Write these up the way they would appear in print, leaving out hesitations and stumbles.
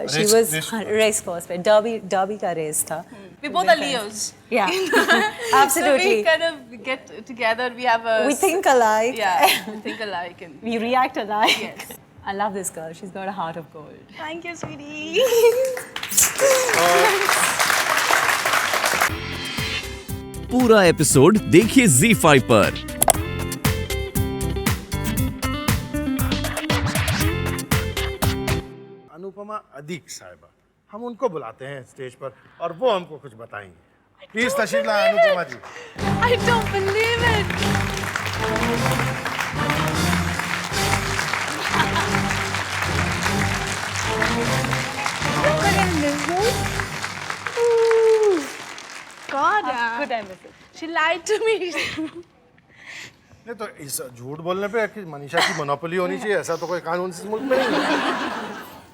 She was race course पे Derby का race था. We both are Leos. Yeah, absolutely. So we kind of get together. We have a. We think alike. Yeah, we think alike and. We react alike. Yes. I love this girl. She's got a heart of gold. Thank you, sweetie. पूरा episode देखिए ZEE5 पर। अनुपमा अदीक साहिबा, हम उनको बुलाते हैं stage पर और वो हमको कुछ बताएंगे। प्लीज तशरीफ लाएं अनुपमा जी। I don't believe it. God, Could I miss it? she lied to me. नहीं तो इस झूठ बोलने पे कि मनीषा की मोनोपोली होनी चाहिए, ऐसा तो कोई कानून इस मुल्क में नहीं है।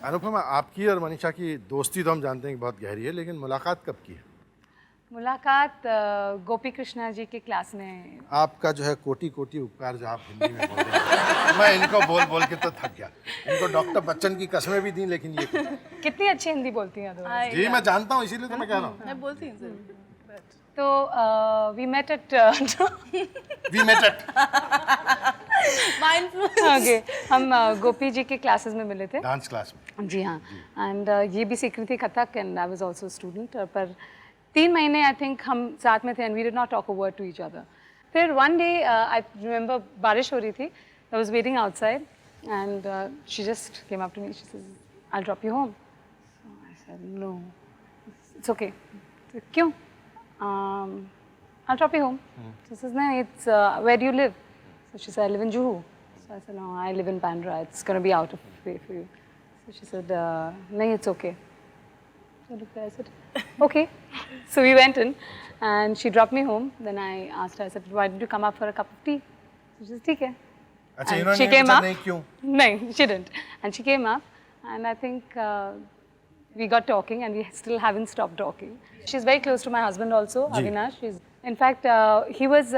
अनुपमा, आपकी और मनीषा की दोस्ती तो हम जानते हैं कि बहुत गहरी है, लेकिन मुलाकात कब की है? मुलाकात गोपी कृष्णा जी की क्लास में। आपका जो है कोटि कोटि उपकार जो आप हिंदी में बोल रहे हैं, मैं इनको बोल बोल के तो थक गया। इनको डॉक्टर बच्चन की कसमें भी दी, लेकिन ये कितनी अच्छी हिंदी बोलती हैं otherwise। जी मैं जानता हूँ, इसीलिए तो मैं कह रहा हूँ। मैं बोलती हूँ सर। तो we met at We met at Mindfulness. okay, हम गोपी जी के क्लासेस में मिले थे। डांस क्लास में। जी हाँ, एंड ये भी सीख रही थी Kathak and I was also student. पर 3 महीने आई थिंक हम साथ में थे and we did not talk a word to each other. फिर वन डे आई रिमेंबर बारिश हो रही थी, I was waiting outside and she just came up to me, she said I will drop you home. So I said no, it's okay. क्यों? I'll drop you home. She says, no, it's where do you live? So she said, I live in Juhu. So I said, no, I live in Bandra. It's going to be out of way for you. So she said, no, it's okay. So I said, okay. So we went in and she dropped me home. Then I asked her, I said, why didn't you come up for a cup of tea? So she said, ठीक है. अच्छा, And इन्होंने she came पूछा up. नहीं क्यों? No, she didn't. And she came up and I think we got talking and we still haven't stopped talking. She's very close to my husband also, Avinash. In fact, he was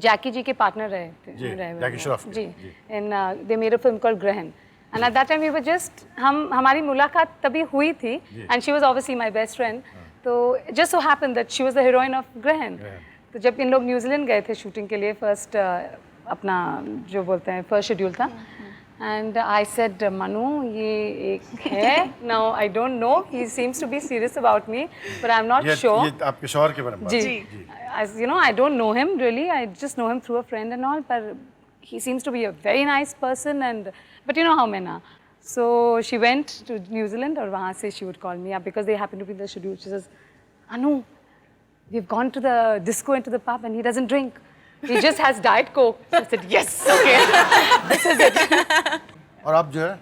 Jackie ji के partner रहे थे। Jackie Shroff। Ji. And they made a film called Grahan. And at that time we were just, हमारी मुलाकात तभी हुई थी and she was obviously my best friend. तो just so happened that she was the heroine of Grahan. तो जब इन लोग New Zealand गए थे शूटिंग के लिए, फर्स्ट अपना जो बोलते हैं फर्स्ट शेड्यूल था, and I said, Manu, ये एक है, now I don't know, he seems to be serious about me, but I'm not sure. ये आपके शौहर के बारे में बात है। जी। As you know, I don't know him really, I just know him through a friend and all, but he seems to be a very nice person and, but you know how men are. So she went to New Zealand और वहाँ से she would call me up because they happen to be in the schedule. She says, Anu, we've gone to the disco and to the pub and he doesn't drink. He just has Diet Coke. So I said, yes, okay, this is it. और अब जो है?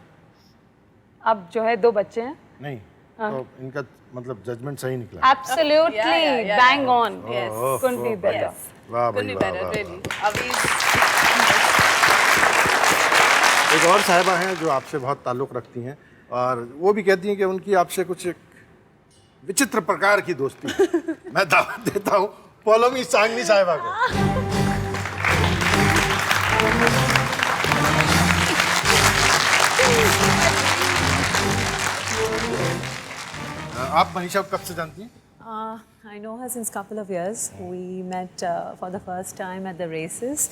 अब जो है 2 बच्चे हैं। नहीं, तो इनका मतलब जजमेंट सही निकला। Absolutely, Yeah. bang on. Yes. Couldn't be better. वाह भाई Couldn't be वाह, better, वाह, really. वाह। Avi's. एक और साहिबा हैं जो आपसे बहुत ताल्लुक़ रखती हैं और वो भी कहती हैं कि उनकी आपसे कुछ एक विचित्र प्रकार की दोस्ती है। मैं दावत देता हूँ पोलोमी सांगनी साहिबा को। आप मनीषा को कब से जानती हैं? I know her since couple of years. We met for the first time at the races.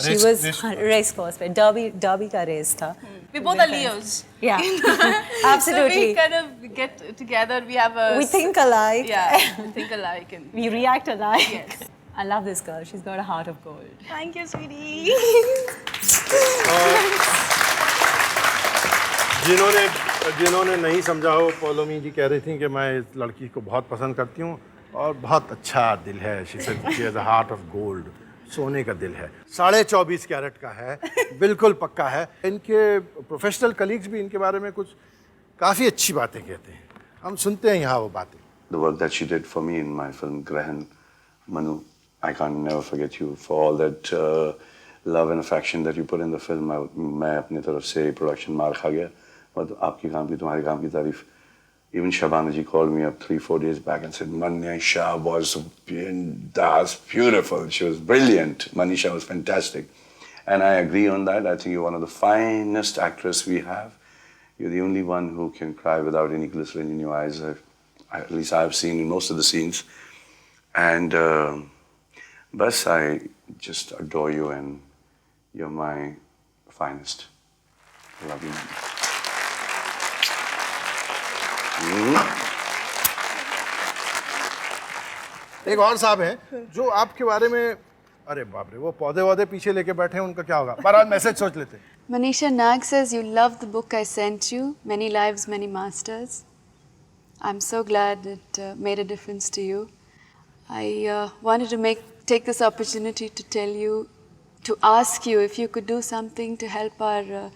She was race course पे Derby का race था. We both are Leos. Yeah, So absolutely. we kind of get together. We have a. We think alike. Yeah, we think alike and. We react alike. Yes. I love this girl. She's got a heart of gold. Thank you, sweetie. जिन्होंने नहीं समझा हो, पोलोमी जी कह रही थी कि मैं इस लड़की को बहुत पसंद करती हूँ और बहुत अच्छा दिल है। She said she has a heart of gold, सोने का दिल है, 24.5 कैरेट का है, बिल्कुल पक्का है। इनके प्रोफेशनल कलीग्स भी इनके बारे में कुछ काफ़ी अच्छी बातें कहते हैं, हम सुनते हैं यहाँ वो बातें। The work that she did for me in my film Grahan, Manu, I can't never forget you for all that love and affection that you put in the film. मैं अपनी तरफ से प्रोडक्शन मार खा गया, और आपके काम की, तुम्हारे काम की तारीफ। Even Shabana ji called me up 3-4 days back and said, Manisha was that's beautiful. She was brilliant. Manisha was fantastic. And I agree on that. I think you're one of the finest actresses we have. You're the only one who can cry without any glycerin in your eyes. At least I've seen in most of the scenes. And Bas, I just adore you and you're my finest. I love you. एक और साहब हैं जो आपके बारे में, अरे बाप रे, वो पौधे वौधे पीछे लेके बैठे हैं, उनका क्या होगा? बहरहाल मैसेज सोच लेते हैं. Manisha Nag says you love the book I sent you, Many Lives, Many Masters. I'm so glad it made a difference to you. I wanted to take this opportunity to tell you, to ask you if you could do something to help our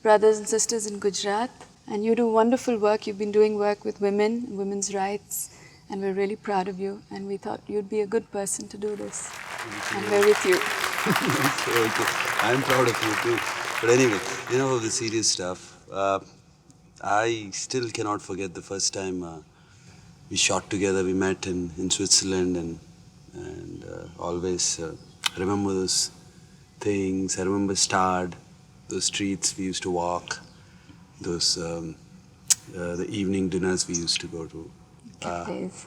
brothers and sisters in Gujarat. And you do wonderful work. You've been doing work with women, women's rights, and we're really proud of you. And we thought you'd be a good person to do this. And we're with you. Okay. I'm proud of you too. But anyway, all the serious stuff. I still cannot forget the first time we shot together. We met in Switzerland and always remember those things. I remember Stad, those streets we used to walk, those the evening dinners we used to go to. Good days.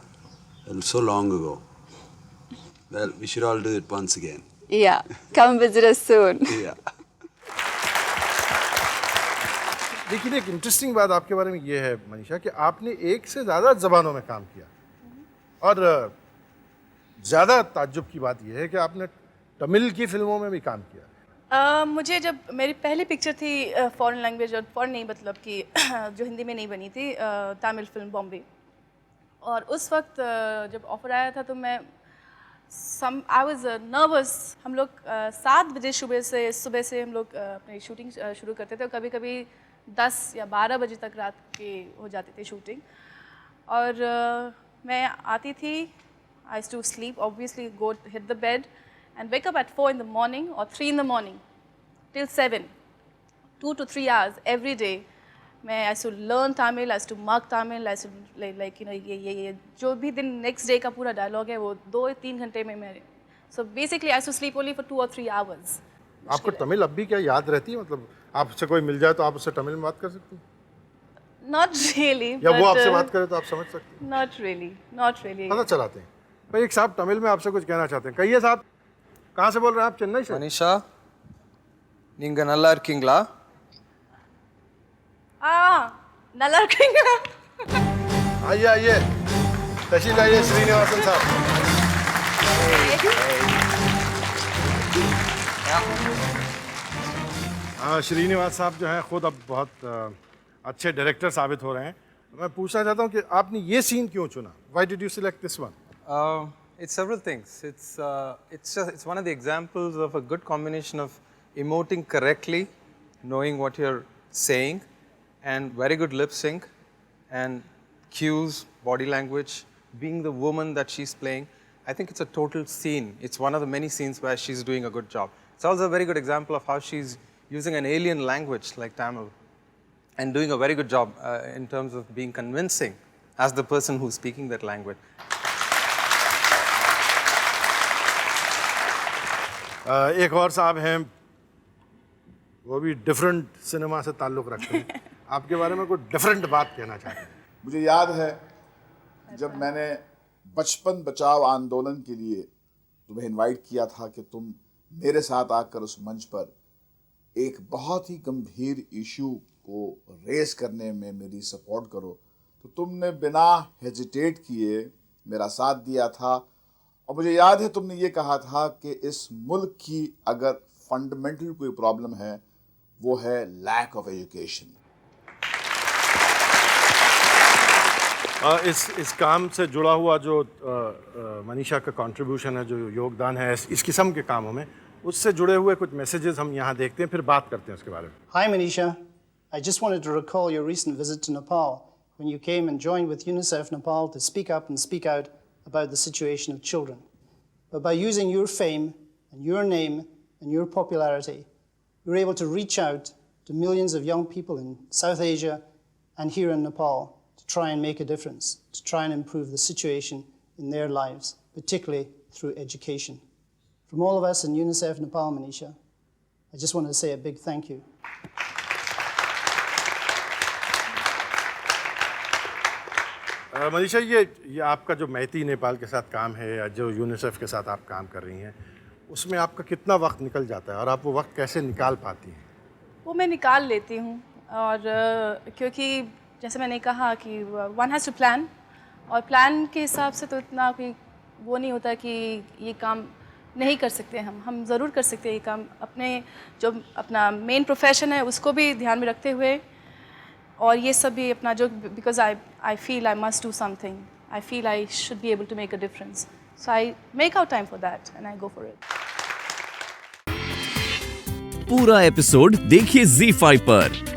And so long ago. Well, we should all do it once again. Yeah. Come visit us soon. Yeah. लेकिन एक interesting बात आपके बारे में ये है मनीषा कि आपने एक से ज़्यादा ज़बानों में काम किया और ज़्यादा ताज्जुब की बात यह है कि आपने तमिल की फिल्मों में भी काम किया. मुझे जब मेरी पहली पिक्चर थी फॉरेन लैंग्वेज, और फॉरेन नहीं मतलब कि जो हिंदी में नहीं बनी थी, तमिल फिल्म बॉम्बे, और उस वक्त जब ऑफर आया था तो मैं आई वाज नर्वस. हम लोग 7 बजे सुबह से हम लोग अपनी शूटिंग शुरू करते थे, और कभी कभी 10 या 12 बजे तक रात के हो जाती थी शूटिंग. और मैं आती थी, I used to sleep obviously, go hit the bed and wake up at 4 in the morning or 3 in the morning till 7, 2 to 3 hours every day. I used to learn Tamil, I used to mark Tamil, I used to like ये जो भी दिन next day का पूरा dialogue है वो 2-3 घंटे में मैं. So basically I used to sleep only for 2 or 3 hours. आपको तमिल अब भी क्या याद रहती है? मतलब आपसे कोई मिल जाए तो आप उससे तमिल में बात कर सकती हैं? Not really. या वो आपसे बात करे तो आप समझ सकते हैं? Not really, not really. पता चलाते हैं. भाई एक साहब तमिल में आपसे कुछ कहना चाहते हैं. कहिए साहब. कहाँ से बोल रहे हैं आप? चेन्नई से. मनीषा, நீங்க நல்லா இருக்கீங்களா? நல்லா இருக்கீங்க. आइए तशरीफ लाइए श्रीनिवासन साहब. श्रीनिवास साहब जो हैं खुद अब बहुत अच्छे डायरेक्टर साबित हो रहे हैं. मैं पूछना चाहता हूँ कि आपने ये सीन क्यों चुना? Why did you select this one? It's several things. It's one of the examples of a good combination of emoting correctly, knowing what you're saying, and very good lip sync, and cues, body language, being the woman that she's playing. I think it's a total scene. It's one of the many scenes where she's doing a good job. It's also a very good example of how she's using an alien language like Tamil and doing a very good job in terms of being convincing as the person who's speaking that language. एक और साहब हैं, वो भी different cinema से ताल्लुक़ रखते हैं. आपके बारे में कोई डिफरेंट बात कहना चाहते हैं? मुझे याद है जब मैंने बचपन बचाओ आंदोलन के लिए तुम्हें इनवाइट किया था कि तुम मेरे साथ आकर उस मंच पर एक बहुत ही गंभीर इशू को रेस करने में मेरी सपोर्ट करो, तो तुमने बिना हेजिटेट किए मेरा साथ दिया था. और मुझे याद है तुमने ये कहा था कि इस मुल्क की अगर फंडामेंटल कोई प्रॉब्लम है वो है लैक ऑफ एजुकेशन. इस काम से जुड़ा हुआ जो मनीषा का कंट्रीब्यूशन है, जो योगदान है इस किस्म के कामों में, उससे जुड़े हुए कुछ मैसेजेस हम यहाँ देखते हैं, फिर बात करते हैं उसके बारे में. Hi Manisha, I just wanted to recall your recent visit to Nepal when you came and joined with UNICEF Nepal to speak up and speak out about the situation of children. But by using your fame and your name and your popularity, you were able to reach out to millions of young people in South Asia and here in Nepal to try and make a difference, to try and improve the situation in their lives, particularly through education. From all of us in UNICEF Nepal, Manisha, I just wanted to say a big thank you. Manisha, ये आपका जो मैती नेपाल के साथ काम है या जो UNICEF के साथ आप काम कर रही हैं, उसमें आपका कितना वक्त निकल जाता है और आप वो वक्त कैसे निकाल पाती हैं? वो मैं निकाल लेती हूँ, और क्योंकि जैसे मैंने कहा कि वन हैज़ टू प्लान, और प्लान के हिसाब से तो इतना कोई वो नहीं होता कि ये काम नहीं कर सकते हम ज़रूर कर सकते हैं ये काम, अपने जो अपना मेन प्रोफेशन है उसको भी ध्यान में रखते हुए, और ये सब भी अपना जो, because I feel I must do something, I feel I should be able to make a difference, so I make out time for that and I go for it. पूरा एपिसोड देखिए ZEE5 पर।